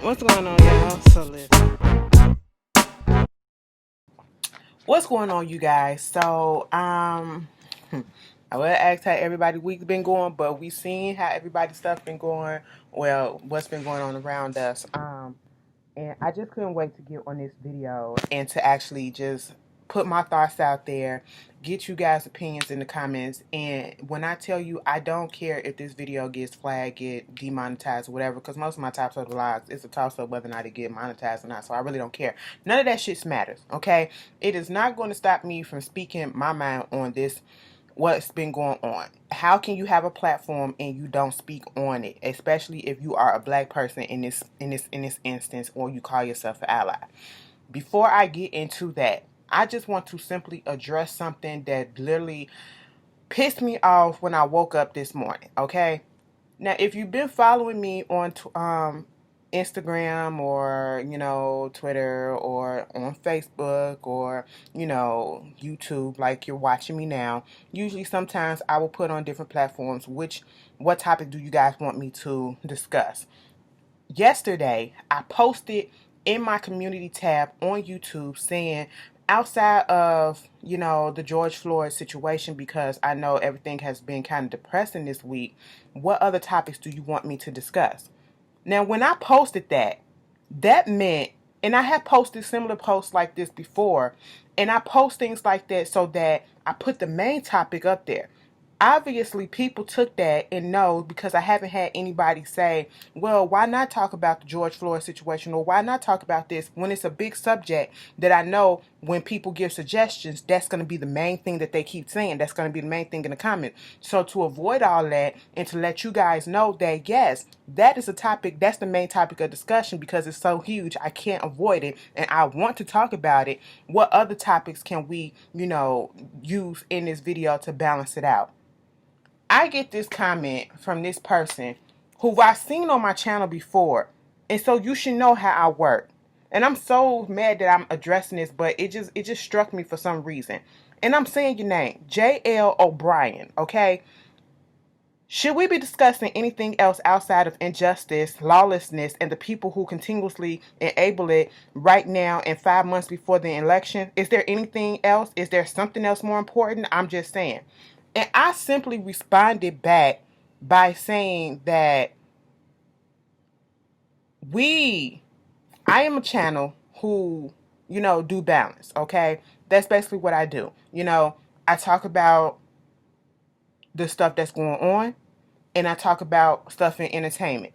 What's going on, y'all? So listen. What's going on, you guys? I will ask how everybody week's been going, but we seen how everybody's stuff been going. Well, what's been going on around us. And I just couldn't wait to get on this video and to actually just put my thoughts out there, get you guys' opinions in the comments. And when I tell you, I don't care if this video gets flagged, get demonetized, or whatever, because most of my types of vlogs, it's a toss-up whether or not it get monetized or not. So I really don't care. None of that shit matters, okay? It is not going to stop me from speaking my mind on this, what's been going on. How can you have a platform and you don't speak on it, especially if you are a black person in this instance, or you call yourself an ally? Before I get into that, I just want to simply address something that literally pissed me off when I woke up this morning, okay? Now, if you've been following me on Instagram, or Twitter, or on Facebook, or YouTube, like you're watching me now, usually sometimes I will put on different platforms what topic do you guys want me to discuss. Yesterday I posted in my community tab on YouTube saying, outside of the George Floyd situation, because I know everything has been kind of depressing this week, what other topics do you want me to discuss? Now, when I posted that, that meant, and I have posted similar posts like this before, and I post things like that so that I put the main topic up there. Obviously, people took that and know, because I haven't had anybody say, well, why not talk about the George Floyd situation, or why not talk about this, when it's a big subject that I know when people give suggestions, that's going to be the main thing that they keep saying. That's going to be the main thing in the comment. So to avoid all that, and to let you guys know that, yes, that is a topic, that's the main topic of discussion, because it's so huge, I can't avoid it, and I want to talk about it. What other topics can we, use in this video to balance it out? I get this comment from this person who I've seen on my channel before. And so you should know how I work. And I'm so mad that I'm addressing this, but it just struck me for some reason. And I'm saying your name, J.L. O'Brien, okay? Should we be discussing anything else outside of injustice, lawlessness, and the people who continuously enable it right now and 5 months before the election? Is there anything else? Is there something else more important? I'm just saying. And I simply responded back by saying that I am a channel who, do balance, okay? That's basically what I do. I talk about the stuff that's going on, and I talk about stuff in entertainment.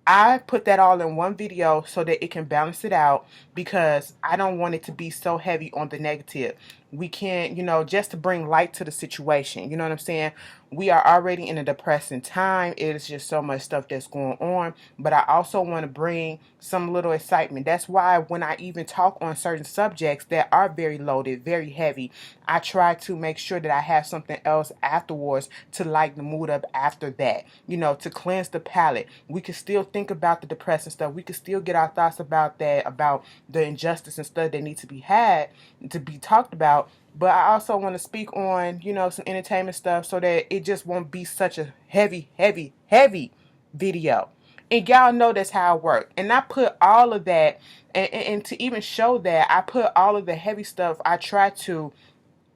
I put that all in one video so that it can balance it out, because I don't want it to be so heavy on the negative. We can't, just to bring light to the situation. You know what I'm saying? We are already in a depressing time. It is just so much stuff that's going on. But I also want to bring some little excitement. That's why when I even talk on certain subjects that are very loaded, very heavy, I try to make sure that I have something else afterwards to lighten the mood up after that. To cleanse the palate. We can still think about the depressing stuff. We can still get our thoughts about that, about the injustice and stuff that need to be had, to be talked about. But I also want to speak on, some entertainment stuff, so that it just won't be such a heavy, heavy, heavy video. And y'all know that's how I work. And I put all of that, and to even show that, I put all of the heavy stuff, I try to,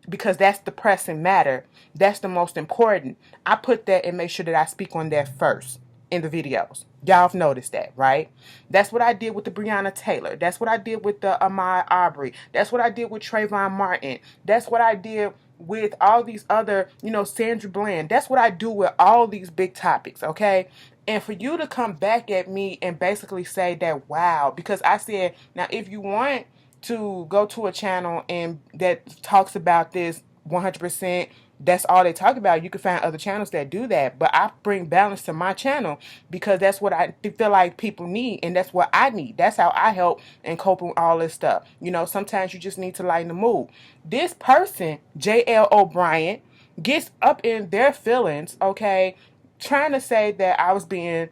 because that's the pressing matter. That's the most important. I put that and make sure that I speak on that first in the videos. Y'all have noticed that, right? That's what I did with the Breonna Taylor. That's what I did with the Ahmaud Arbery. That's what I did with Trayvon Martin. That's what I did with all these other, Sandra Bland. That's what I do with all these big topics, okay? And for you to come back at me and basically say that, wow, because I said, now if you want to go to a channel and that talks about this 100%, that's all they talk about, you can find other channels that do that. But I bring balance to my channel, because that's what I feel like people need, and that's what I need. That's how I help and cope with all this stuff. Sometimes you just need to lighten the mood. This person, J.L. O'Brien, gets up in their feelings, okay, trying to say that I was being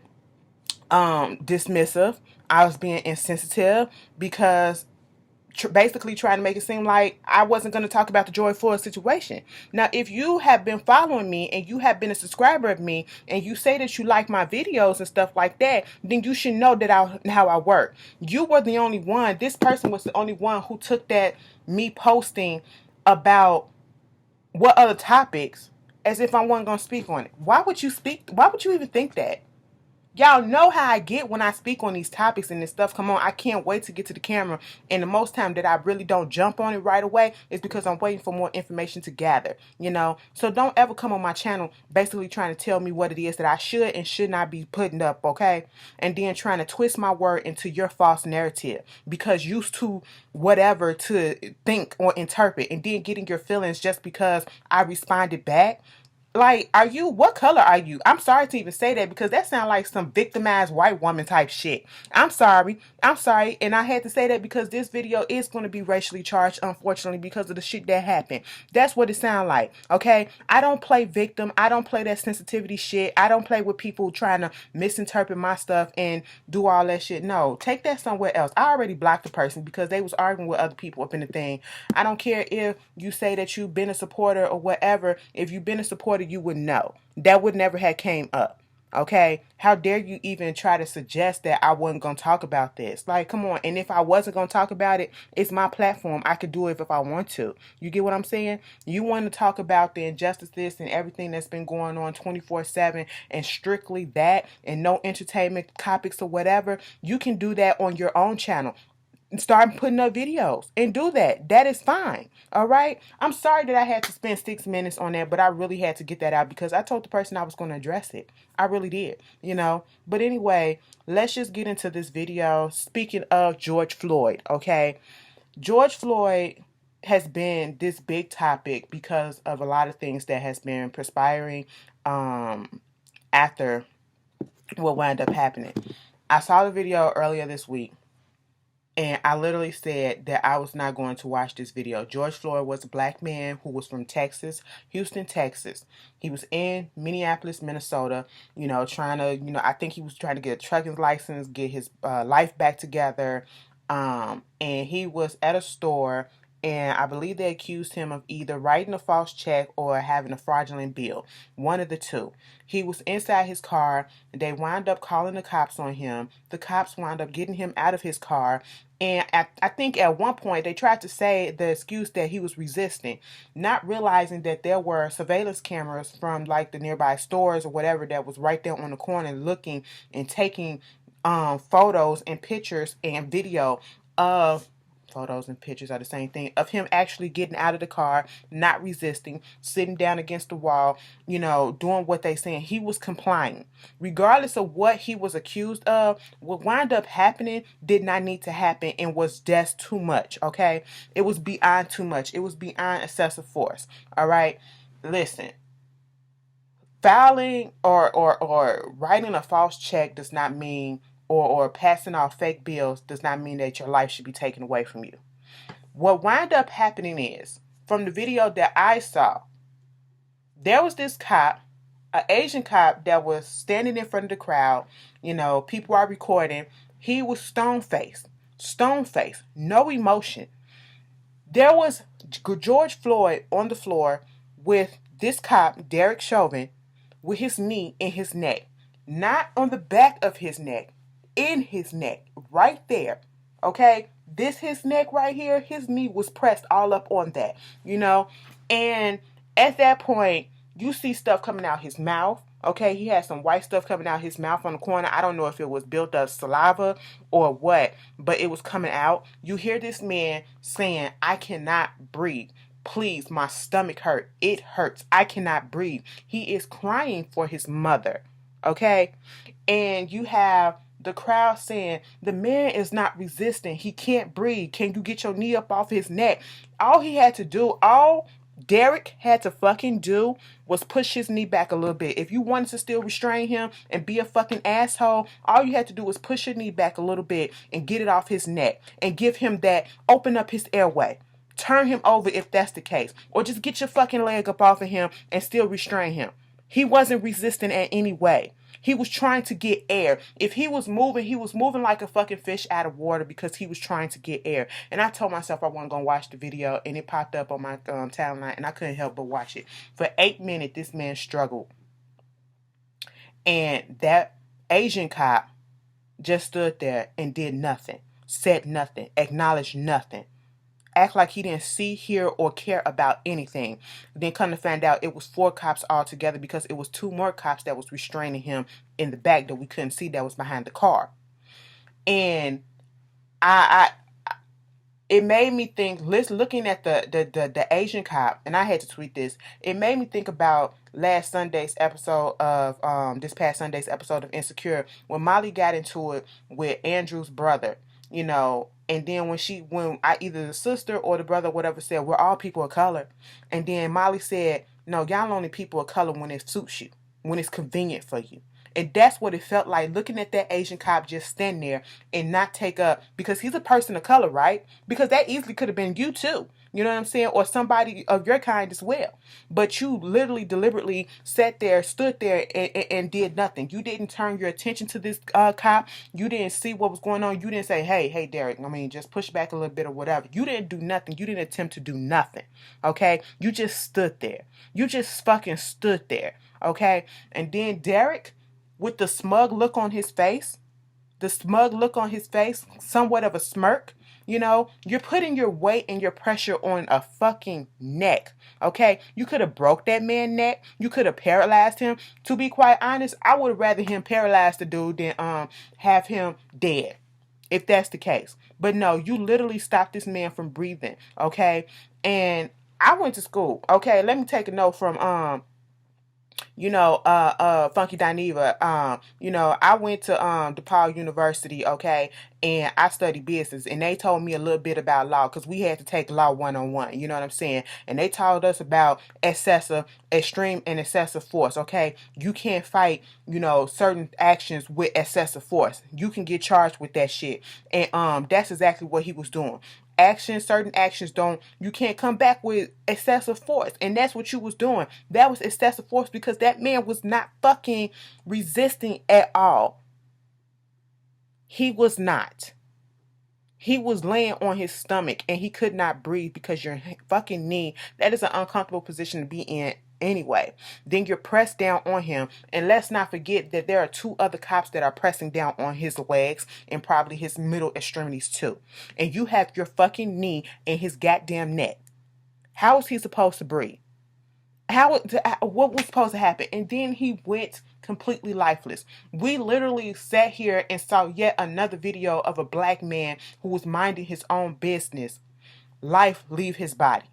dismissive, I was being insensitive, because basically trying to make it seem like I wasn't going to talk about the George Floyd situation. Now, if you have been following me and you have been a subscriber of me and you say that you like my videos and stuff like that, then you should know that how I work. You were the only one. This person was the only one who took that me posting about what other topics as if I wasn't going to speak on it. Why would you speak? Why would you even think that? Y'all know how I get when I speak on these topics and this stuff. Come on, I can't wait to get to the camera. And the most time that I really don't jump on it right away is because I'm waiting for more information to gather, you know. So don't ever come on my channel basically trying to tell me what it is that I should and should not be putting up, okay? And then trying to twist my word into your false narrative because used to whatever to think or interpret and then getting your feelings just because I responded back. Like, what color are you? I'm sorry to even say that because that sounds like some victimized white woman type shit. I'm sorry. And I had to say that because this video is going to be racially charged, unfortunately, because of the shit that happened. That's what it sounds like, okay? I don't play victim. I don't play that sensitivity shit. I don't play with people trying to misinterpret my stuff and do all that shit. No, take that somewhere else. I already blocked the person because they was arguing with other people up in the thing. I don't care if you say that you've been a supporter or whatever. If you've been a supporter, you would know. That would never have came up. Okay? How dare you even try to suggest that I wasn't going to talk about this? Like, come on. And if I wasn't going to talk about it, it's my platform. I could do it if I want to. You get what I'm saying? You want to talk about the injustices and everything that's been going on 24/7 and strictly that and no entertainment topics or whatever. You can do that on your own channel. Start putting up videos and do that. That is fine. All right. I'm sorry that I had to spend 6 minutes on that, but I really had to get that out because I told the person I was going to address it. I really did, you know. But anyway, let's just get into this video. Speaking of George Floyd, okay. George Floyd has been this big topic because of a lot of things that has been perspiring after what wound up happening. I saw the video earlier this week. And I literally said that I was not going to watch this video. George Floyd was a black man who was from Texas, Houston, Texas. He was in Minneapolis, Minnesota, you know, trying to, you know, I think he was trying to get a trucking license, get his life back together. And he was at a store, and I believe they accused him of either writing a false check or having a fraudulent bill. One of the two. He was inside his car. They wound up calling the cops on him. The cops wound up getting him out of his car. And I think at one point they tried to say the excuse that he was resisting, not realizing that there were surveillance cameras from like the nearby stores or whatever that was right there on the corner looking and taking photos and pictures and video of photos and pictures are the same thing of him actually getting out of the car, not resisting, sitting down against the wall, you know, doing what they saying. He was complying. Regardless of what he was accused of, what wound up happening did not need to happen and was just too much, okay? It was beyond too much. It was beyond excessive force, all right? Listen, filing or writing a false check does not mean or passing off fake bills does not mean that your life should be taken away from you. What wound up happening is, from the video that I saw, there was this cop, an Asian cop that was standing in front of the crowd. You know, people are recording. He was stone-faced, no emotion. There was George Floyd on the floor with this cop, Derek Chauvin, with his knee in his neck. Not on the back of his neck. In his neck, right there, okay? This his neck right here, his knee was pressed all up on that, you know? And at that point, you see stuff coming out his mouth, okay? He had some white stuff coming out his mouth on the corner. I don't know if it was built up saliva or what, but it was coming out. You hear this man saying, "I cannot breathe. Please, my stomach hurt. It hurts. I cannot breathe." He is crying for his mother, okay? And you have the crowd saying, "The man is not resisting. He can't breathe. Can you get your knee up off his neck?" All he had to do, all Derek had to fucking do was push his knee back a little bit. If you wanted to still restrain him and be a fucking asshole, all you had to do was push your knee back a little bit and get it off his neck and give him that, open up his airway. Turn him over if that's the case. Or just get your fucking leg up off of him and still restrain him. He wasn't resisting in any way. He was trying to get air. If he was moving like a fucking fish out of water because he was trying to get air. And I told myself I wasn't going to watch the video, and it popped up on my timeline, and I couldn't help but watch it. For 8 minutes, this man struggled. And that Asian cop just stood there and did nothing, said nothing, acknowledged nothing, act like he didn't see, hear, or care about anything. Then come to find out it was 4 cops all together, because it was 2 more cops that was restraining him in the back that we couldn't see, that was behind the car. And I it made me think, looking at the Asian cop, and I had to tweet this, it made me think about this past Sunday's episode of Insecure, when Molly got into it with Andrew's brother, you know, and then when either the sister or the brother, whatever, said, we're all people of color. And then Molly said, no, y'all only people of color when it suits you, when it's convenient for you. And that's what it felt like, looking at that Asian cop just stand there and not take up, because he's a person of color, right? Because that easily could have been you too. You know what I'm saying? Or somebody of your kind as well. But you literally deliberately sat there, stood there, and did nothing. You didn't turn your attention to this cop. You didn't see what was going on. You didn't say, hey, Derek, just push back a little bit or whatever. You didn't do nothing. You didn't attempt to do nothing. Okay? You just stood there. You just fucking stood there. Okay? And then Derek, with the smug look on his face, somewhat of a smirk, you know, you're putting your weight and your pressure on a fucking neck, okay? You could have broke that man's neck. You could have paralyzed him. To be quite honest, I would have rather him paralyze the dude than have him dead, if that's the case. But no, you literally stopped this man from breathing, okay? And I went to school, okay? Let me take a note from Funky Dineva. I went to DePaul University, okay, and I studied business, and they told me a little bit about law, because we had to take law 101, you know what I'm saying? And they taught us about extreme and excessive force, okay? You can't fight, certain actions with excessive force. You can get charged with that shit. And that's exactly what he was doing. Certain actions you can't come back with excessive force. And that's what you was doing. That was excessive force, because that man was not fucking resisting at all. He was not. He was laying on his stomach and he could not breathe, because your fucking knee, that is an uncomfortable position to be in anyway. Then you're pressed down on him. And let's not forget that there are 2 other cops that are pressing down on his legs and probably his middle extremities too. And you have your fucking knee in his goddamn neck. How is he supposed to breathe? What was supposed to happen? And then he went completely lifeless. We literally sat here and saw yet another video of a black man who was minding his own business, life leave his body.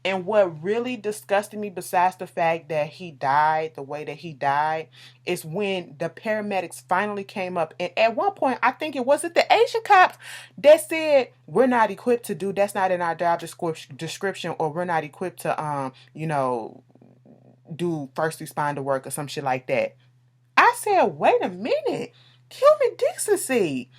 And what really disgusted me, besides the fact that he died the way that he died, is when the paramedics finally came up. And at one point, I think it was the Asian cops that said, we're not equipped to do, that's not in our job description, or we're not equipped to, do first responder work or some shit like that. I said, wait a minute. Human decency.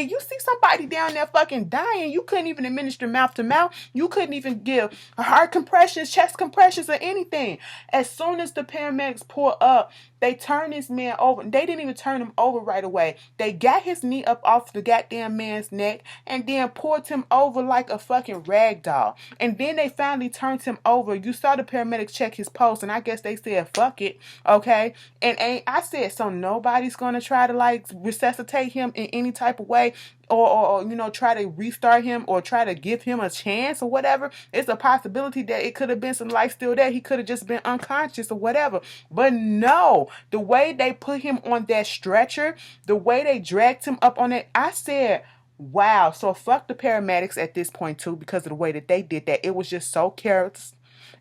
You see somebody down there fucking dying. You couldn't even administer mouth to mouth. You couldn't even give heart compressions, chest compressions, or anything. As soon as the paramedics pull up, they turn this man over. They didn't even turn him over right away. They got his knee up off the goddamn man's neck and then pulled him over like a fucking rag doll. And then they finally turned him over. You saw the paramedics check his pulse, and I guess they said, fuck it, okay? And I said, so nobody's going to try to like resuscitate him in any type of way, or try to restart him, or try to give him a chance or whatever. It's a possibility that it could have been some life still there. He could have just been unconscious or whatever. But no, the way they put him on that stretcher, the way they dragged him up on it, I said, wow. So fuck the paramedics at this point too, because of the way that they did that. It was just so careless.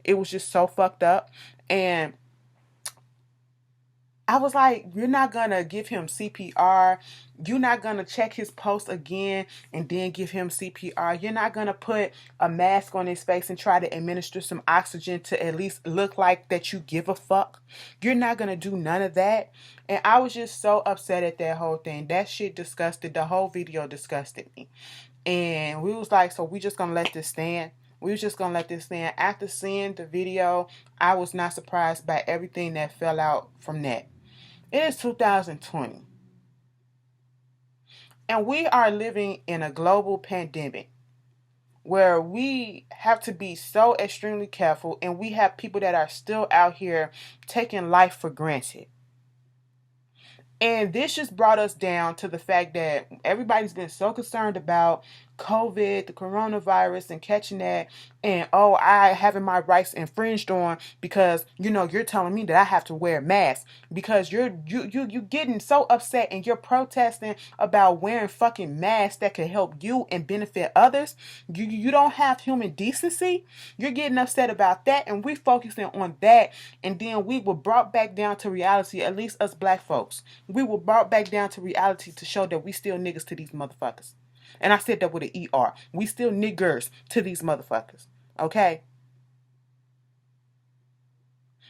It was just so fucked up. And I was like, you're not going to give him CPR. You're not going to check his pulse again and then give him CPR. You're not going to put a mask on his face and try to administer some oxygen to at least look like that you give a fuck. You're not going to do none of that. And I was just so upset at that whole thing. That shit disgusted. The whole video disgusted me. And we was like, so we just going to let this stand? we was just gonna let this stand. After seeing the video, I was not surprised by everything that fell out from that. It is 2020. And we are living in a global pandemic where we have to be so extremely careful, and we have people that are still out here taking life for granted. And this just brought us down to the fact that everybody's been so concerned about COVID, the coronavirus, and catching that. And, oh, I having my rights infringed on because, you're telling me that I have to wear a mask. Because you're getting so upset and you're protesting about wearing fucking masks that could help you and benefit others. You don't have human decency. You're getting upset about that, and we focusing on that. And then we were brought back down to reality, at least us black folks. We were brought back down to reality to show that we still niggas to these motherfuckers. And I said that with an ER. We still niggers to these motherfuckers. Okay?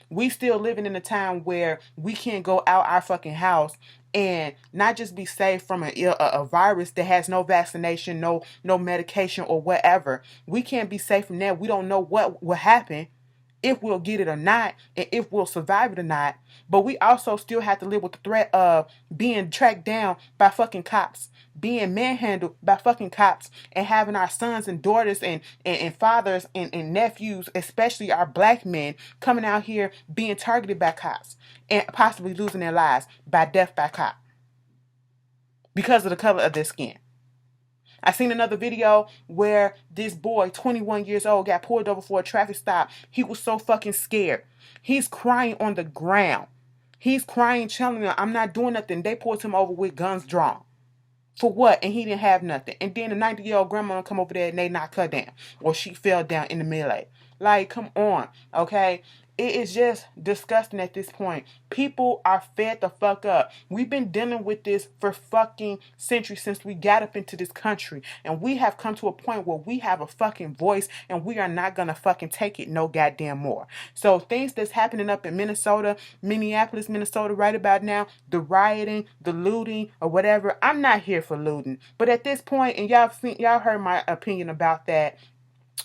We still living in a time where we can't go out our fucking house and not just be safe from a virus that has no vaccination, no medication or whatever. We can't be safe from that. We don't know what will happen, if we'll get it or not, and if we'll survive it or not. But we also still have to live with the threat of being tracked down by fucking cops, being manhandled by fucking cops, and having our sons and daughters and fathers and nephews, especially our black men, coming out here being targeted by cops and possibly losing their lives by death by cop because of the color of their skin. I seen another video where this boy, 21 years old, got pulled over for a traffic stop. He was so fucking scared. He's crying on the ground. He's crying, telling them, I'm not doing nothing. They pulled him over with guns drawn. For what? And he didn't have nothing. And then the 90-year-old grandma come over there and they knock her down. Or she fell down in the melee. Like, come on, okay? It is just disgusting at this point. People are fed the fuck up. We've been dealing with this for fucking centuries since we got up into this country. And we have come to a point where we have a fucking voice and we are not gonna fucking take it no goddamn more. So things that's happening up in Minnesota, Minneapolis, Minnesota right about now, the rioting, the looting or whatever. I'm not here for looting. But at this point, and y'all heard my opinion about that.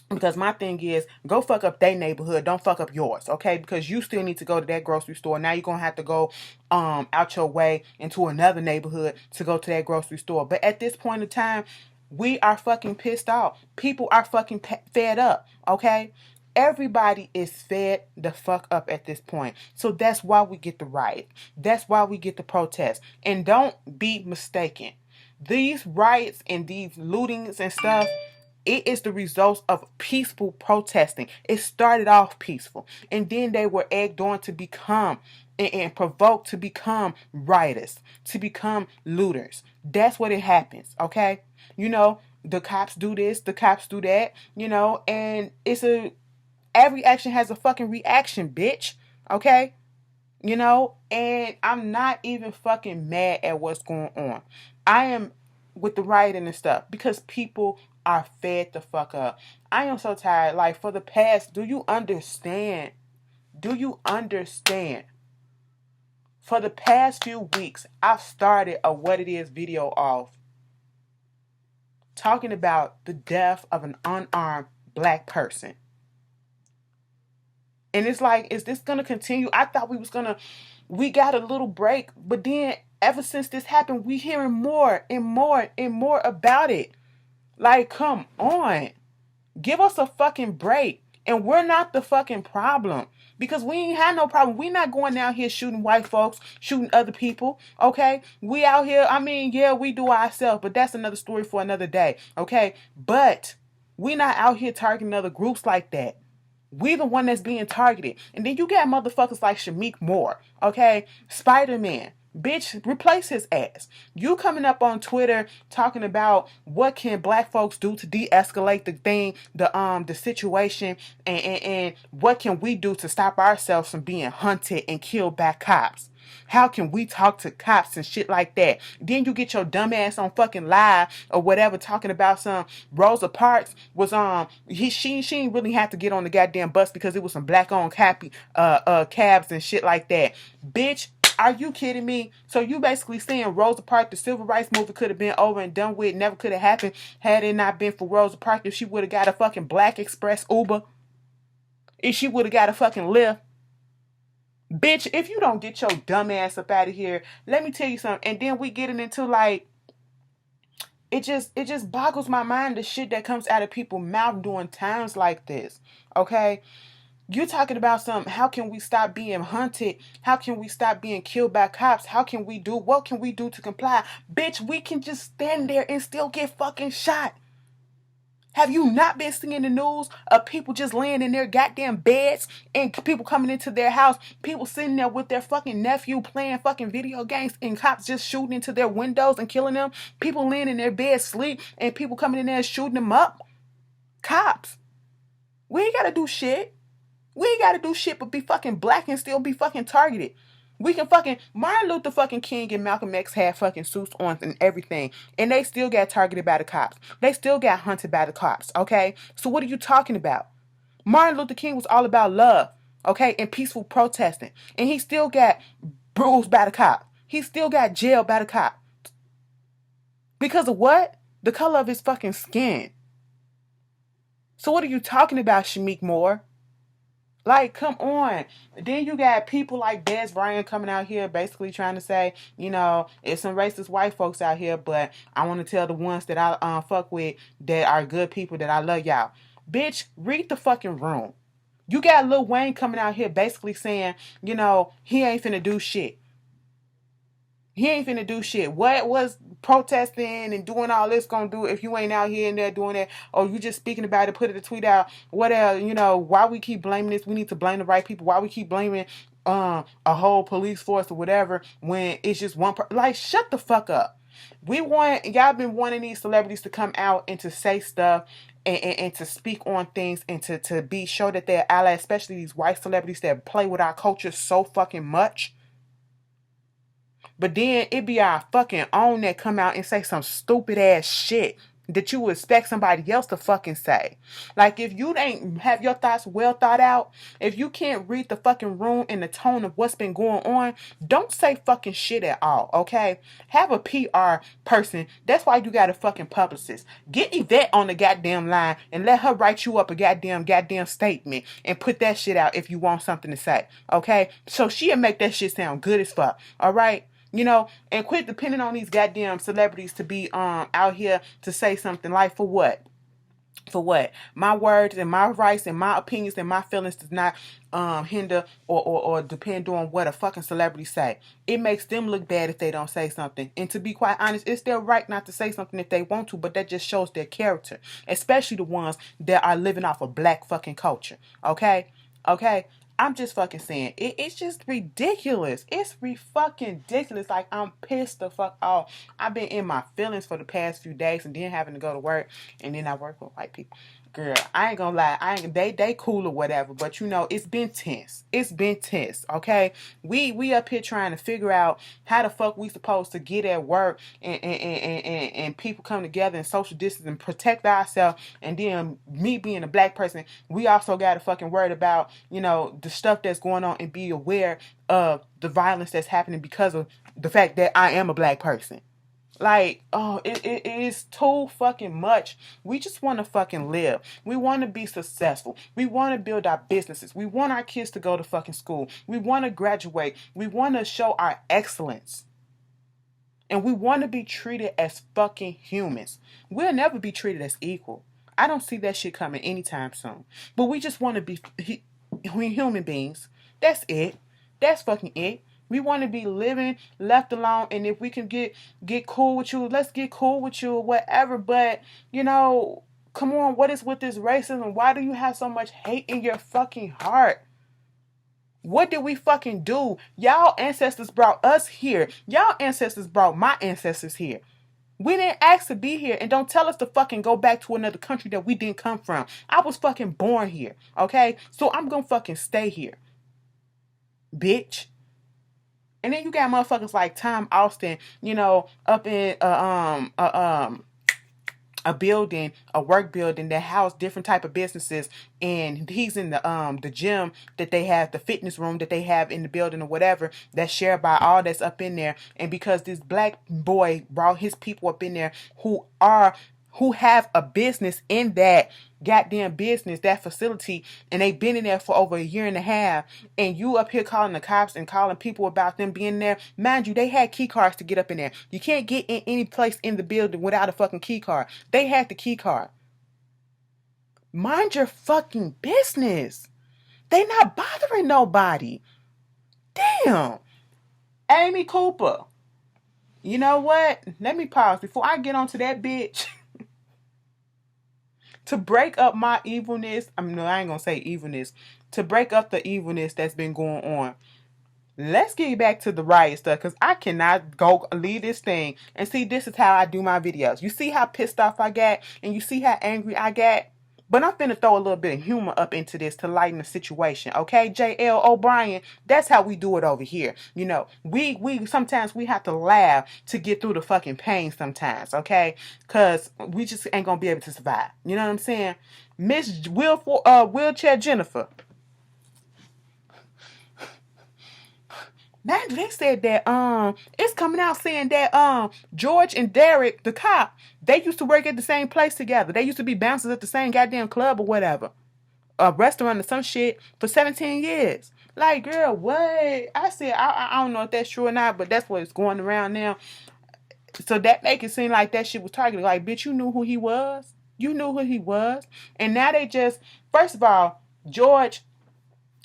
Because my thing is, go fuck up their neighborhood. Don't fuck up yours, okay? Because you still need to go to that grocery store. Now you're going to have to go out your way into another neighborhood to go to that grocery store. But at this point in time, we are fucking pissed off. People are fucking fed up, okay? Everybody is fed the fuck up at this point. So that's why we get the riot. That's why we get the protest. And don't be mistaken. These riots and these lootings and stuff, it is the results of peaceful protesting. It started off peaceful. And then they were egged on to become and provoked to become rioters, to become looters. That's what it happens, okay? The cops do this, the cops do that, and every action has a fucking reaction, bitch, okay? And I'm not even fucking mad at what's going on. I am with the rioting and stuff because people are fed the fuck up. I am so tired. Like, for the past, do you understand? For the past few weeks, I've started a What It Is video off talking about the death of an unarmed black person. And it's like, is this going to continue? I thought we got a little break, but then ever since this happened, we hearing more and more and more about it. Like, come on. Give us a fucking break. And we're not the fucking problem. Because we ain't had no problem. We not going out here shooting white folks, shooting other people, okay? We out here, yeah, we do ourselves, but that's another story for another day, okay? But we not out here targeting other groups like that. We the one that's being targeted. And then you got motherfuckers like Shamik Moore, okay? Spider-Man. Bitch, replace his ass. You coming up on Twitter talking about what can black folks do to de-escalate the thing, the situation, and what can we do to stop ourselves from being hunted and killed by cops? How can we talk to cops and shit like that? Then you get your dumb ass on fucking live or whatever talking about some Rosa Parks was she ain't really have to get on the goddamn bus because it was some black owned cabs and shit like that. Bitch, Are you kidding me? So you basically saying Rosa Parks, the civil rights movement could have been over and done with, never could have happened had it not been for Rosa Parks. If she would have got a fucking Black Express Uber, if she would have got a fucking Lyft. Bitch, if you don't get your dumb ass up out of here, let me tell you something. And then we getting into like, it just boggles my mind the shit that comes out of people's mouth during times like this. Okay? You're talking about something. How can we stop being hunted? How can we stop being killed by cops? What can we do to comply? Bitch, we can just stand there and still get fucking shot. Have you not been seeing the news of people just laying in their goddamn beds and people coming into their house, people sitting there with their fucking nephew playing fucking video games and cops just shooting into their windows and killing them? People laying in their beds sleep and people coming in there and shooting them up? Cops. We ain't gotta do shit. We ain't gotta do shit but be fucking black and still be fucking targeted. We can fucking Martin Luther fucking King and Malcolm X had fucking suits on and everything, and they still got targeted by the cops. They still got hunted by the cops. Okay, so what are you talking about? Martin Luther King was all about love, okay, and peaceful protesting, and he still got bruised by the cop. He still got jailed by the cop because of what? The color of his fucking skin. So what are you talking about, Shamik Moore? Like, come on. Then you got people like Des Bryant coming out here basically trying to say, it's some racist white folks out here, but I want to tell the ones that I fuck with that are good people that I love y'all. Bitch, read the fucking room. You got Lil Wayne coming out here basically saying, he ain't finna do shit. He ain't finna do shit. What was protesting and doing all this gonna do if you ain't out here and there doing that? Or you just speaking about it, put it a tweet out, whatever, why we keep blaming this? We need to blame the right people. Why we keep blaming a whole police force or whatever when it's just one person? Like, shut the fuck up. Y'all been wanting these celebrities to come out and to say stuff and to speak on things and to be show that they're allies, especially these white celebrities that play with our culture so fucking much. But then it be our fucking own that come out and say some stupid ass shit that you would expect somebody else to fucking say. Like, if you ain't have your thoughts well thought out, if you can't read the fucking room and the tone of what's been going on, don't say fucking shit at all, okay? Have a PR person. That's why you got a fucking publicist. Get Yvette on the goddamn line and let her write you up a goddamn statement and put that shit out if you want something to say, okay? So she'll make that shit sound good as fuck, all right? And quit depending on these goddamn celebrities to be out here to say something. Like, for what? For what? My words and my rights and my opinions and my feelings does not hinder or depend on what a fucking celebrity say. It makes them look bad if they don't say something. And to be quite honest, it's their right not to say something if they want to, but that just shows their character. Especially the ones that are living off of black fucking culture. Okay? Okay? I'm just fucking saying, it's just ridiculous. It's fucking ridiculous. Like, I'm pissed the fuck off. I've been in my feelings for the past few days and then having to go to work and then I work with white people. Girl, I ain't gonna lie. They cool or whatever, but it's been tense. It's been tense, okay? We up here trying to figure out how the fuck we supposed to get at work and people come together and social distance and protect ourselves. And then me being a black person, we also got to fucking worry about, the stuff that's going on and be aware of the violence that's happening because of the fact that I am a black person. Like, it is too fucking much. We just want to fucking live. We want to be successful. We want to build our businesses. We want our kids to go to fucking school. We want to graduate. We want to show our excellence. And we want to be treated as fucking humans. We'll never be treated as equal. I don't see that shit coming anytime soon. But we just want to be human beings. That's it. That's fucking it. We want to be living, left alone, and if we can get cool with you, let's get cool with you or whatever. But, come on, what is with this racism? Why do you have so much hate in your fucking heart? What did we fucking do? Y'all ancestors brought us here. Y'all ancestors brought my ancestors here. We didn't ask to be here, and don't tell us to fucking go back to another country that we didn't come from. I was fucking born here, okay? So I'm gonna fucking stay here, bitch. And then you got motherfuckers like Tom Austin, up in a building, a work building that housed different type of businesses, and he's in the gym that they have, the fitness room that they have in the building or whatever, that's shared by all that's up in there. And because this black boy brought his people up in there who have a business in that goddamn business, that facility, and they've been in there for over a year and a half, and you up here calling the cops and calling people about them being there. Mind you, they had key cards to get up in there. You can't get in any place in the building without a fucking key card. They had the key card. Mind your fucking business. They not bothering nobody. Damn. Amy Cooper. You know what? Let me pause before I get onto that bitch. To break up my evilness, I mean, no, I ain't gonna say evilness. To break up the evilness that's been going on, let's get back to the riot stuff, because I cannot go leave this thing. And see, this is how I do my videos. You see how pissed off I got, and you see how angry I got? But I'm finna throw a little bit of humor up into this to lighten the situation, okay? J.L. O'Brien, that's how we do it over here. You know, we sometimes we have to laugh to get through the fucking pain sometimes, okay? Because we just ain't gonna be able to survive. You know what I'm saying? Miss Wheelchair Jennifer. Man, they said that it's coming out saying that George and Derek, the cop, they used to work at the same place together. They used to be bouncers at the same goddamn club or whatever, a restaurant or some shit, for 17 years. Like, girl, what? I said I don't know if that's true or not, but that's what's going around now. So that make it seem like that shit was targeted. Like, bitch, you knew who he was. You knew who he was, and now they just, first of all, George,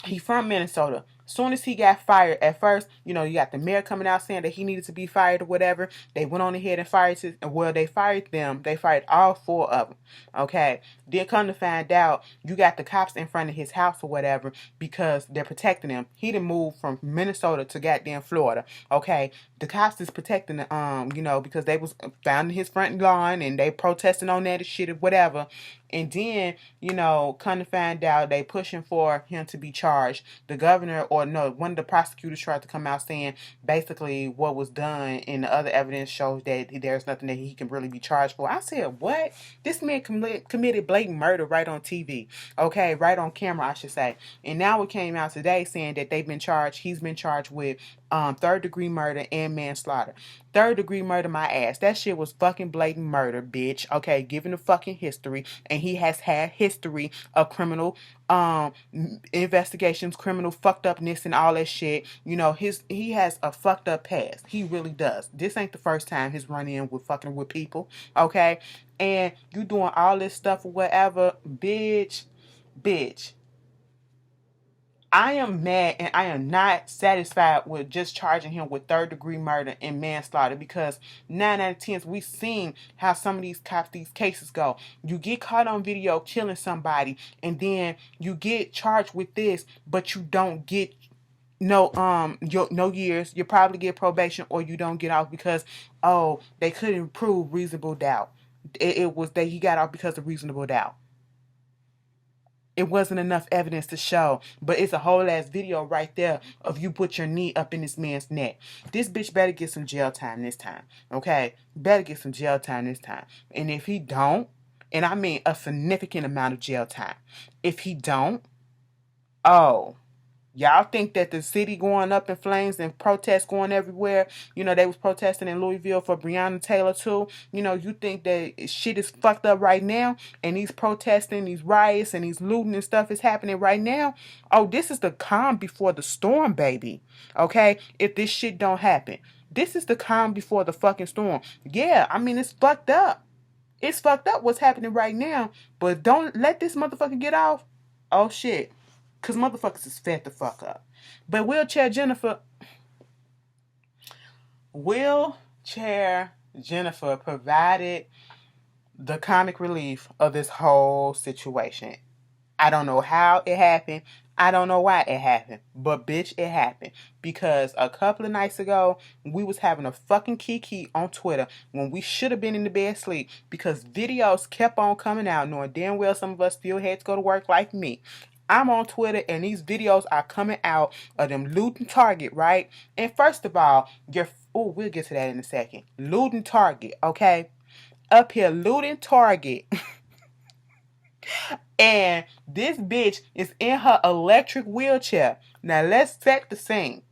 he from Minnesota. Soon as he got fired, at first, you know, you got the mayor coming out saying that he needed to be fired or whatever. They went on ahead and fired him. Well, they fired them. They fired all 4 of them. Okay. Then come to find out, you got the cops in front of his house or whatever because they're protecting him. He done moved from Minnesota to goddamn Florida. Okay. The cops is protecting you know, because they was found in his front lawn and they protesting on that shit or whatever. And then, you know, come to find out, they pushing for him to be charged. The governor, or no, one of the prosecutors tried to come out saying basically what was done, and the other evidence shows that there's nothing that he can really be charged for. I said, what? This man committed blatant murder right on TV. Okay, right on camera, I should say. And now it came out today saying that he's been charged with 3rd-degree murder and manslaughter. 3rd-degree murder, my ass. That shit was fucking blatant murder, bitch. Okay, given the fucking history. And he has had history of criminal investigations, criminal fucked upness and all that shit. You know, he has a fucked up past. He really does. This ain't the first time he's run in with fucking with people. Okay? And you doing all this stuff or whatever, bitch. I am mad and I am not satisfied with just charging him with 3rd-degree murder and manslaughter, because 9 out of 10 we've seen how some of these cops, these cases go. You get caught on video killing somebody and then you get charged with this, but you don't get no years. You probably get probation or you don't get off because, oh, they couldn't prove reasonable doubt. It was that he got off because of reasonable doubt. It wasn't enough evidence to show, but it's a whole ass video right there of you put your knee up in this man's neck. This bitch better get some jail time this time, okay? Better get some jail time this time. And if he don't, and I mean a significant amount of jail time, if he don't, oh, y'all think that the city going up in flames and protests going everywhere, you know, they was protesting in Louisville for Breonna Taylor too. You know, you think that shit is fucked up right now and these protesting, these riots and these looting and stuff is happening right now? Oh, this is the calm before the storm, baby. Okay? If this shit don't happen. This is the calm before the fucking storm. Yeah, I mean, it's fucked up. It's fucked up what's happening right now, but don't let this motherfucker get off. Oh, shit. Because motherfuckers is fed the fuck up. But Wheelchair Jennifer provided the comic relief of this whole situation. I don't know how it happened. I don't know why it happened. But bitch, it happened. Because a couple of nights ago, we was having a fucking kiki on Twitter when we should have been in the bed asleep, because videos kept on coming out, knowing damn well some of us still had to go to work like me. I'm on Twitter and these videos are coming out of them looting Target, right? And first of all, we'll get to that in a second. Looting Target, okay? up here looting Target. And this bitch is in her electric wheelchair. Now let's set the scene.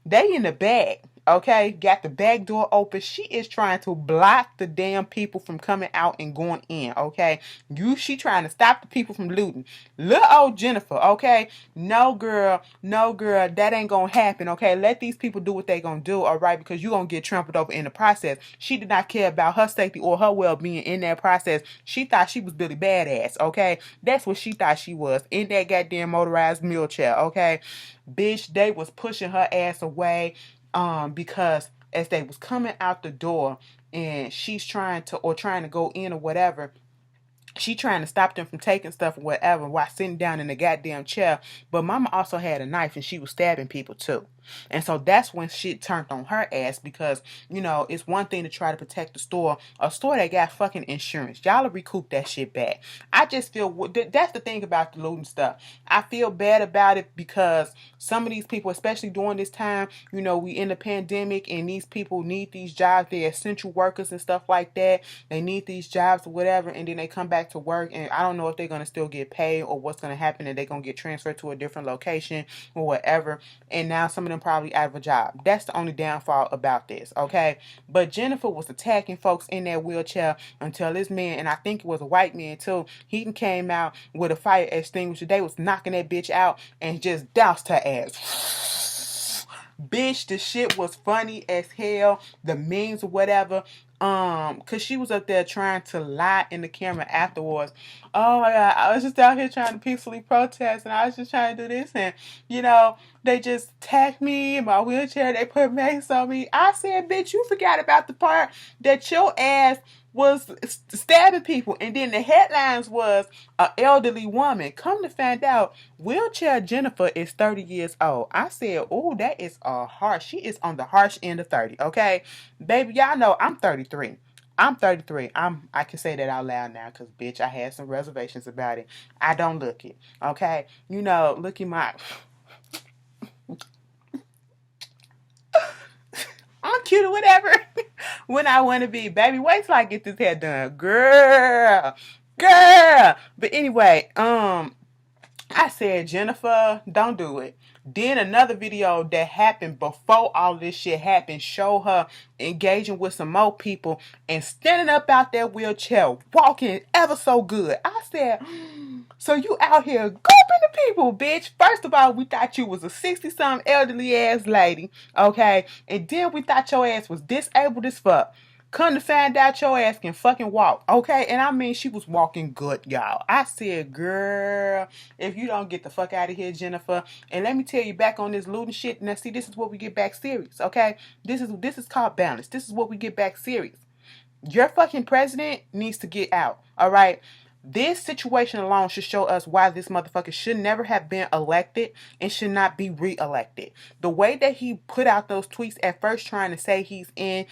They in the bag, okay? Got the back door open. She is trying to block the damn people from coming out and going in, okay? She trying to stop the people from looting. Little old Jennifer, okay? No girl, that ain't gonna happen, okay? Let these people do what they gonna do, all right? Because you gonna get trampled over in the process. She did not care about her safety or her well-being in that process. She thought she was Billy Badass, okay? That's what she thought she was in that goddamn motorized wheelchair, okay? Bitch, they was pushing her ass away because as they was coming out the door and she's trying to go in or whatever, she trying to stop them from taking stuff or whatever while sitting down in the goddamn chair. But mama also had a knife and she was stabbing people too. And so that's when shit turned on her ass because, you know, it's one thing to try to protect the store. A store that got fucking insurance. Y'all will recoup that shit back. I just feel, that's the thing about the looting stuff. I feel bad about it because some of these people, especially during this time, you know, we in the pandemic and these people need these jobs. They're essential workers and stuff like that. They need these jobs or whatever, and then they come back to work and I don't know if they're going to still get paid or what's going to happen, and they're going to get transferred to a different location or whatever. And now some of them probably out of a job. That's the only downfall about this, okay? But Jennifer was attacking folks in that wheelchair until this man, and I think it was a white man too, he came out with a fire extinguisher. They was knocking that bitch out and just doused her ass. Bitch, the shit was funny as hell. The memes or whatever. Cause she was up there trying to lie in the camera afterwards. Oh my god, I was just out here trying to peacefully protest and I was just trying to do this, and you know, they just attacked me in my wheelchair, they put mace on me. I said, bitch, you forgot about the part that your ass was stabbing people, and then the headlines was an elderly woman. Come to find out, wheelchair Jennifer is 30 years old. I said, oh, that is harsh. She is on the harsh end of 30, okay? Baby, y'all know I'm 33. I'm 33. I can say that out loud now because, bitch, I had some reservations about it. I don't look it, okay? You know, look at my... I'm cute or whatever when I want to be. Baby, wait till I get this hair done. Girl. But anyway, I said, Jennifer, don't do it. Then another video that happened before all this shit happened show her engaging with some more people and standing up out that wheelchair, walking ever so good. I said, so you out here gulping the people, bitch. First of all, we thought you was a 60-something elderly ass lady, okay? And then we thought your ass was disabled as fuck. Come to find out your ass can fucking walk, okay? And I mean, she was walking good, y'all. I said, girl, if you don't get the fuck out of here, Jennifer. And let me tell you, back on this looting shit. Now, see, this is what we get back serious, okay? This is called balance. This is what we get back serious. Your fucking president needs to get out, all right? This situation alone should show us why this motherfucker should never have been elected and should not be re-elected. The way that he put out those tweets at first trying to say he's in,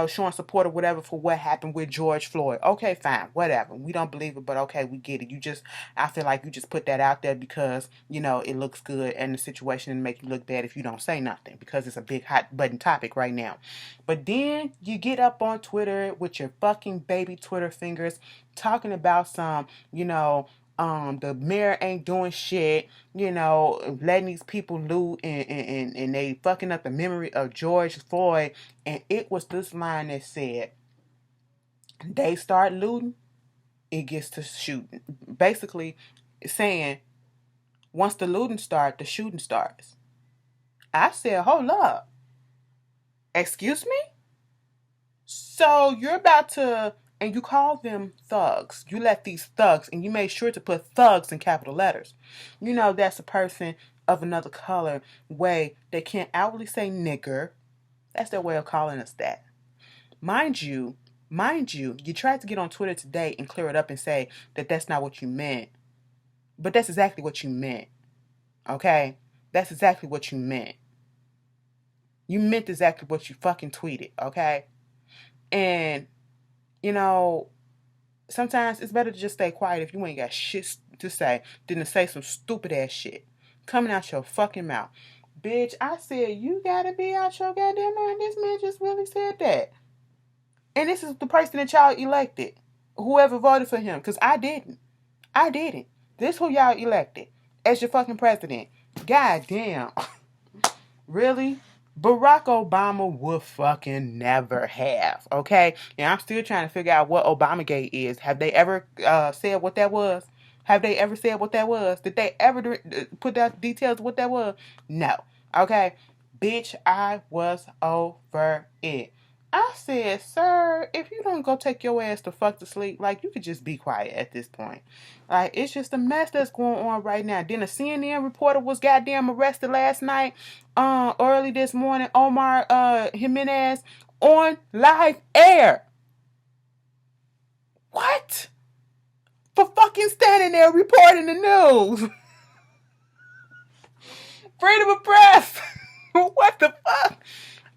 showing support or whatever for what happened with George Floyd. Okay, fine, whatever. We don't believe it, but okay, we get it. I feel like you just put that out there because, you know, it looks good and the situation and make you look bad if you don't say nothing because it's a big hot button topic right now. But then you get up on Twitter with your fucking baby Twitter fingers talking about some, the mayor ain't doing shit, letting these people loot and they fucking up the memory of George Floyd. And it was this line that said, they start looting, it gets to shooting. Basically saying, once the looting starts, the shooting starts. I said, hold up. Excuse me? So you're about to, and you call them thugs. You let these thugs, and you made sure to put thugs in capital letters. You know that's a person of another color way. They can't outwardly say nigger. That's their way of calling us that. Mind you, you tried to get on Twitter today and clear it up and say that that's not what you meant. But that's exactly what you meant. Okay? That's exactly what you meant. You meant exactly what you fucking tweeted, okay? And, sometimes it's better to just stay quiet if you ain't got shit to say than to say some stupid ass shit coming out your fucking mouth. Bitch, I said, you gotta be out your goddamn mind. This man just really said that. And this is the person that y'all elected. Whoever voted for him. Because I didn't. I didn't. This who y'all elected as your fucking president. God damn. Really? Barack Obama would fucking never have. Okay? And I'm still trying to figure out what Obamagate is. Have they ever said what that was? Have they ever said what that was? Did they ever put out details of what that was? No. Okay? Bitch, I was over it. I said, sir, if you don't go take your ass to fuck to sleep, like, you could just be quiet at this point. Like, it's just a mess that's going on right now. Then a CNN reporter was goddamn arrested last night, early this morning, Omar Jimenez, on live air. What? For fucking standing there reporting the news. Freedom of press. What the fuck?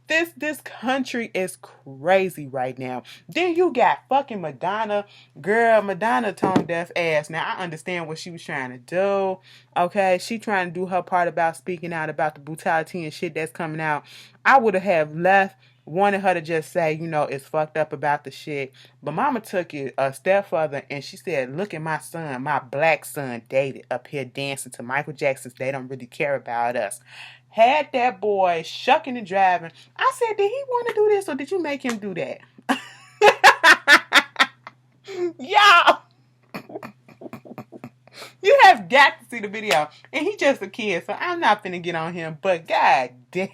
This country is crazy right now. Then you got fucking Madonna. Girl, Madonna tone deaf ass. Now, I understand what she was trying to do. Okay? She trying to do her part about speaking out about the brutality and shit that's coming out. I would have left, wanted her to just say, you know, it's fucked up about the shit. But mama took it a step further and she said, look at my son, my black son, David, up here dancing to Michael Jackson's They Don't Really Care About Us. Had that boy shucking and driving. I said, did he want to do this or did you make him do that? Y'all, you have got to see the video. And he's just a kid, so I'm not finna get on him. But god damn.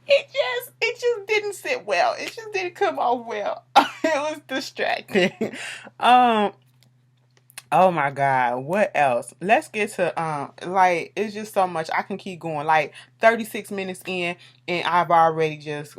It just didn't sit well. It just didn't come off well. It was distracting. Oh my God, what else? Let's get to like, it's just so much. I can keep going. Like 36 minutes in and I've already just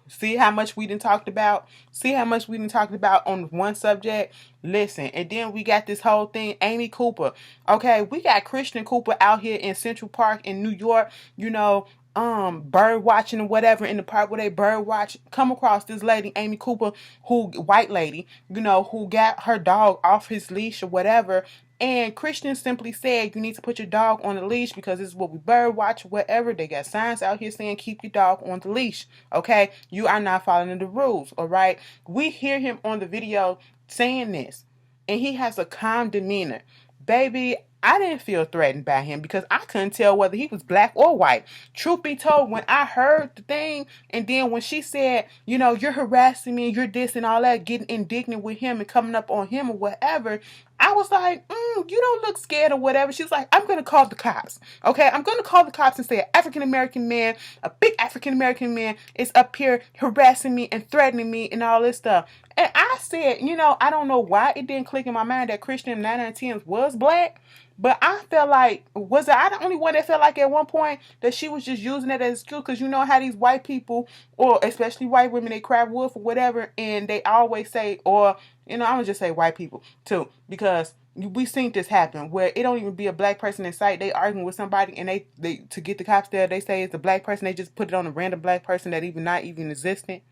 see how much we done talked about? See how much we done talked about on one subject? Listen, and then we got this whole thing, Amy Cooper. Okay, we got Christian Cooper out here in Central Park in New York, you know, bird watching or whatever in the park where they bird watch, come across this lady, Amy Cooper, white lady, you know, who got her dog off his leash or whatever. And Christian simply said, you need to put your dog on the leash because this is what we bird watch, whatever. They got signs out here saying, keep your dog on the leash. Okay. You are not following the rules. All right. We hear him on the video saying this and he has a calm demeanor. Baby, I didn't feel threatened by him because I couldn't tell whether he was black or white. Truth be told, when I heard the thing, and then when she said, you know, you're harassing me, you're this and all that, getting indignant with him and coming up on him or whatever, I was like, you don't look scared or whatever. She's like, I'm going to call the cops. Okay, I'm going to call the cops and say an African-American man, a big African-American man is up here harassing me and threatening me and all this stuff. And I said, you know, I don't know why it didn't click in my mind that Christian 9 out of 10 was black. But I felt like, was I the only one that felt like at one point that she was just using it as an excuse? Because you know how these white people, or especially white women, they cry wolf or whatever, and they always say, or, you know, I'm going to just say white people too, because we seen this happen where it don't even be a black person in sight. They arguing with somebody and they to get the cops there, they say it's a black person. They just put it on a random black person that even not even existent.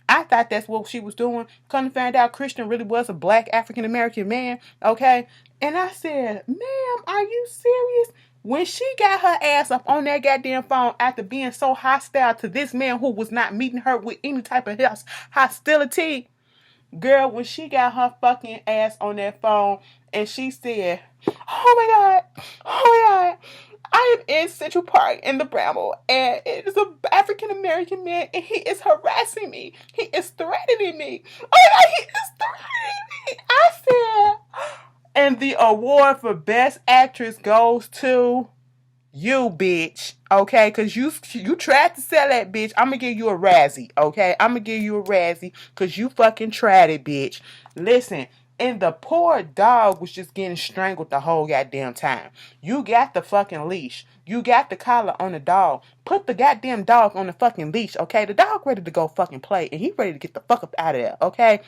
I thought that's what she was doing. Come to find out Christian really was a black African-American man. Okay. And I said, ma'am, are you serious? When she got her ass up on that goddamn phone after being so hostile to this man who was not meeting her with any type of hostility, girl, when she got her fucking ass on that phone and she said, oh my God, I am in Central Park in the Bramble and it is an African American man and he is harassing me. He is threatening me. Oh my God, he is threatening me. I said, and the award for Best Actress goes to you, bitch. Okay, because you tried to sell that, bitch. I'm going to give you a Razzie. Okay, I'm going to give you a Razzie because you fucking tried it, bitch. Listen, and the poor dog was just getting strangled the whole goddamn time. You got the fucking leash. You got the collar on the dog. Put the goddamn dog on the fucking leash, okay? The dog ready to go fucking play, and he ready to get the fuck up out of there, okay?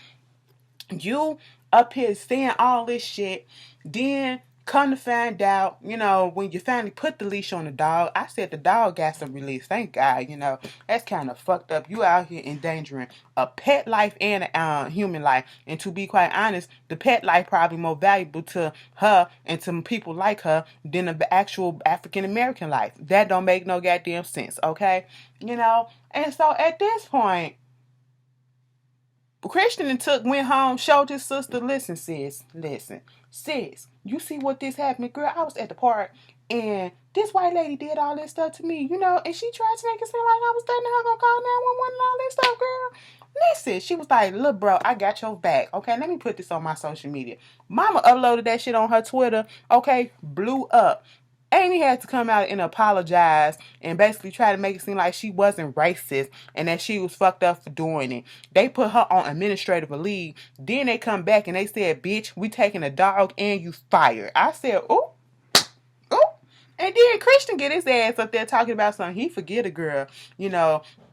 You up here saying all this shit, then come to find out, you know, when you finally put the leash on the dog, I said the dog got some release. Thank God, you know. That's kind of fucked up. You out here endangering a pet life and a human life. And to be quite honest, the pet life probably more valuable to her and to people like her than the actual African-American life. That don't make no goddamn sense, okay? You know? And so at this point, Christian and went home, showed his sister, listen, sis, you see what this happened, girl? I was at the park and this white lady did all this stuff to me, and she tried to make it seem like I was threatening her, gonna call 911 and all this stuff, girl. Listen, she was like, look, bro, I got your back. Okay, let me put this on my social media. Mama uploaded that shit on her Twitter. Okay, blew up. Amy had to come out and apologize and basically try to make it seem like she wasn't racist and that she was fucked up for doing it. They put her on administrative leave. Then they come back and they said, bitch, we taking a dog and you fired. I said, ooh. And then Christian get his ass up there talking about something. He forget a girl.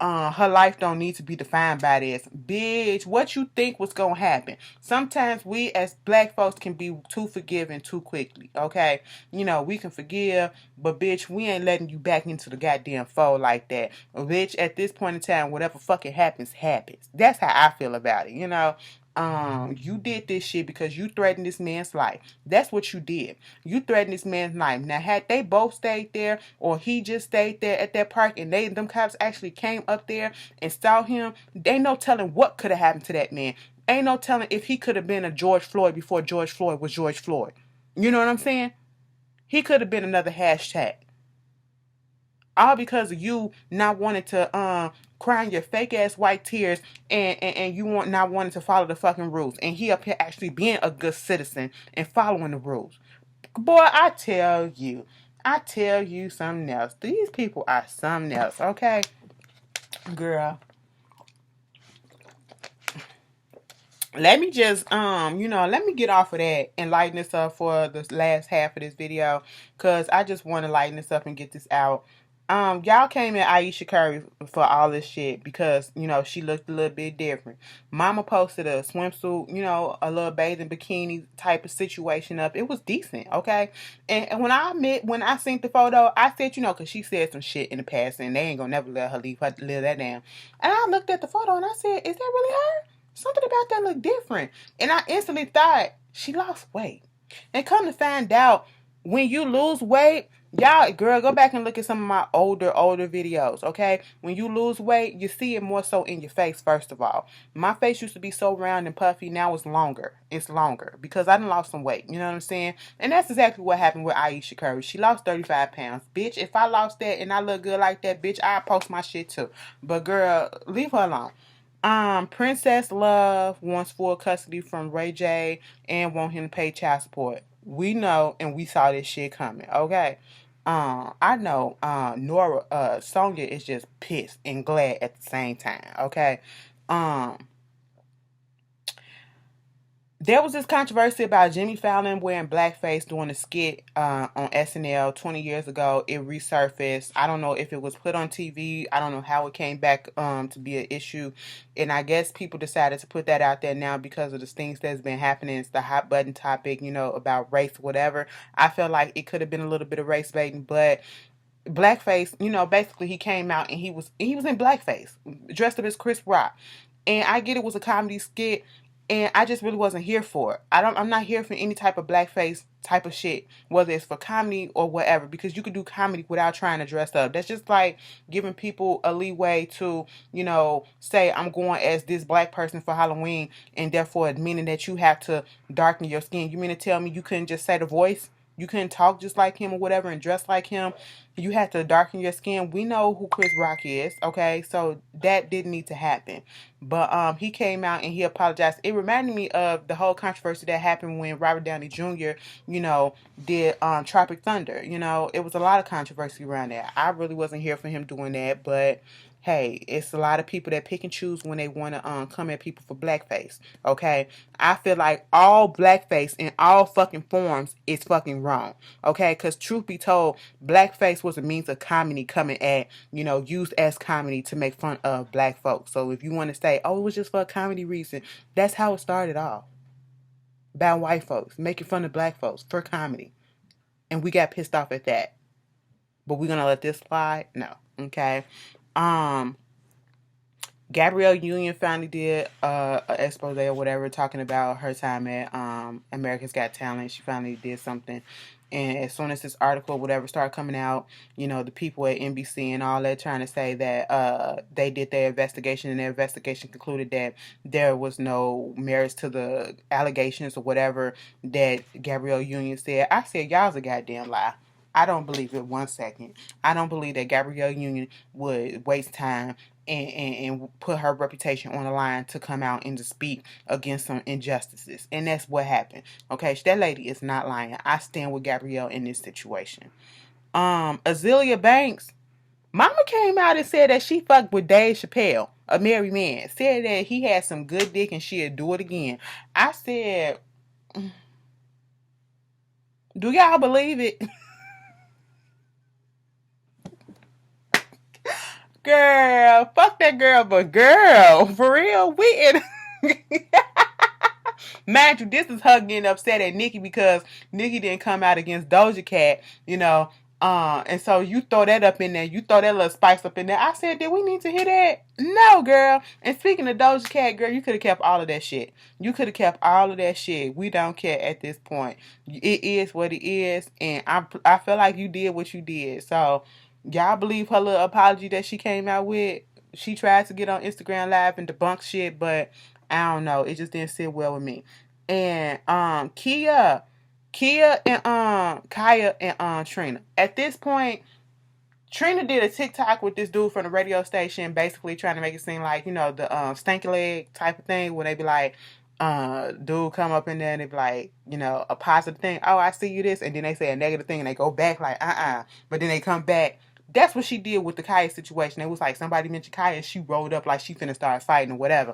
Her life don't need to be defined by this. Bitch, what you think was going to happen? Sometimes we as black folks can be too forgiving too quickly, okay? We can forgive, but bitch, we ain't letting you back into the goddamn fold like that. Bitch, at this point in time, whatever fucking happens, happens. That's how I feel about it, you did this shit because you threatened this man's life. That's what you did. You threatened this man's life. Now, had they both stayed there or he just stayed there at that park and them cops actually came up there and saw him, ain't no telling what could have happened to that man. Ain't no telling if he could have been a George Floyd before George Floyd was George Floyd. You know what I'm saying? He could have been another hashtag. All because of you not wanting to crying your fake ass white tears and you not wanting to follow the fucking rules. And he up here actually being a good citizen and following the rules. Boy, I tell you something else. These people are something else, okay? Girl. Let me just, let me get off of that and lighten this up for the last half of this video. Because I just want to lighten this up and get this out. Y'all came at Ayesha Curry for all this shit because, she looked a little bit different. Mama posted a swimsuit, a little bathing bikini type of situation up. It was decent, okay? And when I seen the photo, I said, because she said some shit in the past and they ain't gonna never let her live that down. And I looked at the photo and I said, is that really her? Something about that looked different. And I instantly thought, she lost weight. And come to find out, when you lose weight, y'all, girl, go back and look at some of my older videos, okay? When you lose weight, you see it more so in your face, first of all. My face used to be so round and puffy. Now it's longer. It's longer because I done lost some weight. You know what I'm saying? And that's exactly what happened with Ayesha Curry. She lost 35 pounds. Bitch, if I lost that and I look good like that, bitch, I'll post my shit too. But girl, leave her alone. Princess Love wants full custody from Ray J and want him to pay child support. We know and we saw this shit coming, okay? I know Sonya is just pissed and glad at the same time, okay? There was this controversy about Jimmy Fallon wearing blackface during a skit on SNL 20 years ago. It resurfaced. I don't know if it was put on TV. I don't know how it came back to be an issue. And I guess people decided to put that out there now because of the things that's been happening. It's the hot button topic, about race, whatever. I feel like it could have been a little bit of race baiting, but blackface, basically he came out and he was in blackface, dressed up as Chris Rock. And I get it was a comedy skit, and I just really wasn't here for it. I'm not here for any type of blackface type of shit, whether it's for comedy or whatever, because you can do comedy without trying to dress up. That's just like giving people a leeway to, say I'm going as this black person for Halloween, and therefore meaning that you have to darken your skin. You mean to tell me you couldn't just say the voice? You couldn't talk just like him or whatever and dress like him. You had to darken your skin. We know who Chris Rock is, okay? So that didn't need to happen. But he came out and he apologized. It reminded me of the whole controversy that happened when Robert Downey Jr., did Tropic Thunder. It was a lot of controversy around that. I really wasn't here for him doing that, but hey, it's a lot of people that pick and choose when they want to come at people for blackface, okay? I feel like all blackface in all fucking forms is fucking wrong, okay? Because truth be told, blackface was a means of comedy coming at, used as comedy to make fun of black folks. So if you want to say, oh, it was just for a comedy reason, that's how it started off. By white folks, making fun of black folks for comedy. And we got pissed off at that. But we're going to let this slide? No, okay? Gabrielle Union finally did an expose or whatever talking about her time at America's Got Talent. She finally did something. And as soon as this article, whatever, started coming out, you know, the people at NBC and all that trying to say that they did their investigation, and their investigation concluded that there was no merits to the allegations or whatever that Gabrielle Union said. I said, y'all's a goddamn lie. I don't believe it 1 second. I don't believe that Gabrielle Union would waste time and put her reputation on the line to come out and to speak against some injustices. And that's what happened. Okay, that lady is not lying. I stand with Gabrielle in this situation. Azealia Banks, mama came out and said that she fucked with Dave Chappelle, a married man. Said that he had some good dick and she'd do it again. I said, do y'all believe it? Girl, fuck that girl, but girl, for real, we in. Mind you, this is her getting upset at Nicki because Nicki didn't come out against Doja Cat, you know. And so you throw that up in there, you throw that little spice up in there. I said, did we need to hear that? No, girl. And speaking of Doja Cat, girl, you could have kept all of that shit. You could have kept all of that shit. We don't care at this point. It is what it is, and I feel like you did what you did. So y'all believe her little apology that she came out with? She tried to get on Instagram Live and debunk shit, but I don't know. It just didn't sit well with me. And Kia and Kaya and Trina. At this point, Trina did a TikTok with this dude from the radio station, basically trying to make it seem like, you know, the stanky leg type of thing, where they be like, dude come up in there and they be like, you know, a positive thing. Oh, I see you this, and then they say a negative thing and they go back like, but then they come back. That's what she did with the Kaya situation. It was like somebody mentioned Kaya and she rolled up like she finna start fighting or whatever.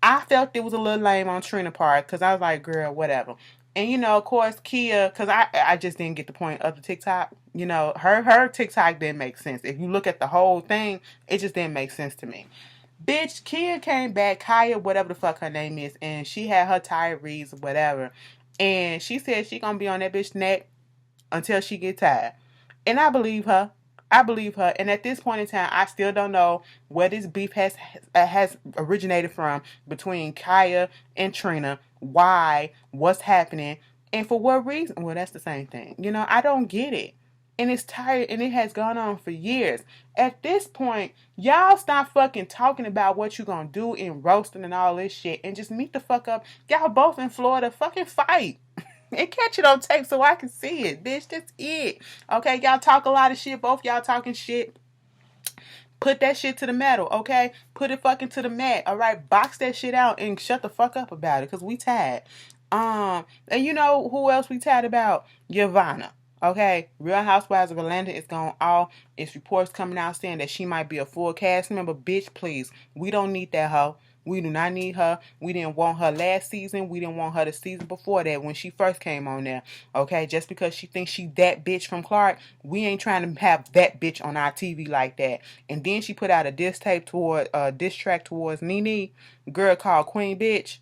I felt it was a little lame on Trina part because I was like, girl, whatever. And, you know, of course, Kia, because I just didn't get the point of the TikTok. You know, her TikTok didn't make sense. If you look at the whole thing, it just didn't make sense to me. Bitch, Kia came back, Kaya, whatever the fuck her name is, and she had her tirades or whatever. And she said she gonna be on that bitch neck until she get tired. And I believe her. I believe her. And at this point in time, I still don't know where this beef has originated from between Kaya and Trina. Why? What's happening? And for what reason? Well, that's the same thing. You know, I don't get it. And it's tired and it has gone on for years. At this point, y'all stop fucking talking about what you gonna do in roasting and all this shit and just meet the fuck up. Y'all both in Florida, fucking fight. And catch it on tape so I can see it, bitch. That's it. Okay, y'all talk a lot of shit. Both y'all talking shit. Put that shit to the metal, okay? Put it fucking to the mat, all right? Box that shit out and shut the fuck up about it, because we tired. And you know who else we tired about? Yavana. Okay, Real Housewives of Atlanta is going off. It's reports coming out saying that she might be a full cast member. Bitch, please. We don't need that hoe. We do not need her. We didn't want her last season. We didn't want her the season before that when she first came on there. Okay, just because she thinks she that bitch from Clark, we ain't trying to have that bitch on our TV like that. And then she put out a diss track towards Nene, girl called Queen Bitch.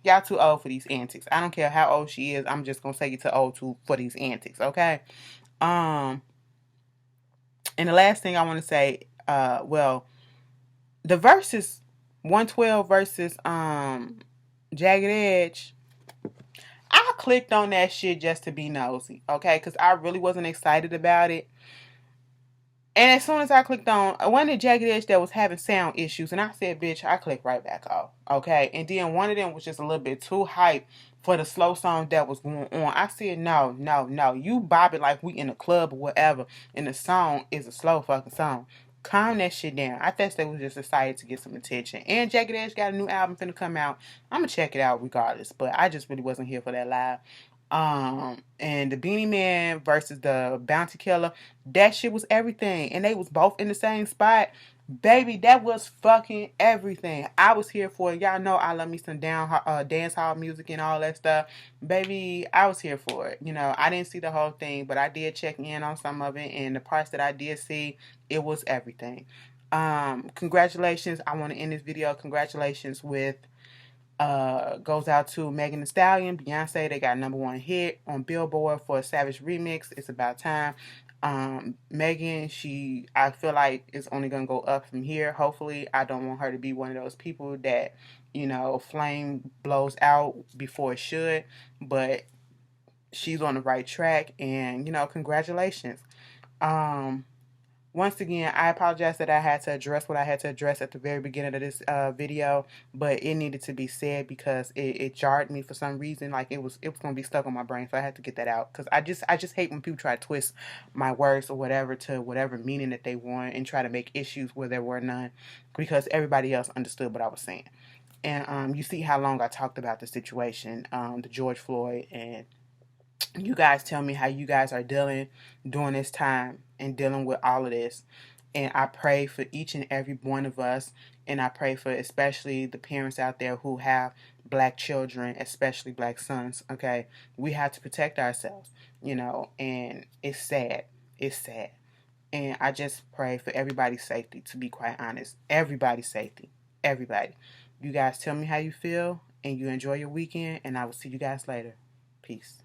Y'all too old for these antics. I don't care how old she is. I'm just gonna say you're too old for these antics. Okay. And the last thing I want to say, the versus 112 versus Jagged Edge. I clicked on that shit just to be nosy, okay? Because I really wasn't excited about it. And as soon as I clicked on one of the Jagged Edge that was having sound issues, and I said, bitch, I clicked right back off, okay? And then one of them was just a little bit too hype for the slow song that was going on. I said, no. You bob it like we in a club or whatever, and the song is a slow fucking song. Calm that shit down. I thought they was just excited to get some attention. And Jagged Edge got a new album finna come out. I'm gonna check it out regardless, but I just really wasn't here for that live. And the Beanie Man versus the Bounty Killer, that shit was everything. And they was both in the same spot. Baby, that was fucking everything. I was here for it. Y'all know I love me some dance hall music and all that stuff. Baby, I was here for it. You know, I didn't see the whole thing, but I did check in on some of it. And the parts that I did see, it was everything. Congratulations. I want to end this video. Congratulations with goes out to Megan Thee Stallion, Beyonce. They got #1 hit on Billboard for a Savage remix. It's about time. Megan, I feel like it's only gonna go up from here. Hopefully, I don't want her to be one of those people that, you know, flame blows out before it should. But she's on the right track, and congratulations. Um, Once again, I apologize that I had to address what I had to address at the very beginning of this video, but it needed to be said because it jarred me for some reason. Like it was gonna be stuck on my brain, so I had to get that out. Because I just hate when people try to twist my words or whatever to whatever meaning that they want and try to make issues where there were none, because everybody else understood what I was saying. And you see how long I talked about the situation, the George Floyd, and you guys tell me how you guys are dealing during this time and dealing with all of this. And I pray for each and every one of us. And I pray for especially the parents out there who have black children, especially black sons. Okay. We have to protect ourselves, and it's sad. It's sad. And I just pray for everybody's safety, to be quite honest. Everybody's safety. Everybody. You guys tell me how you feel and you enjoy your weekend. And I will see you guys later. Peace.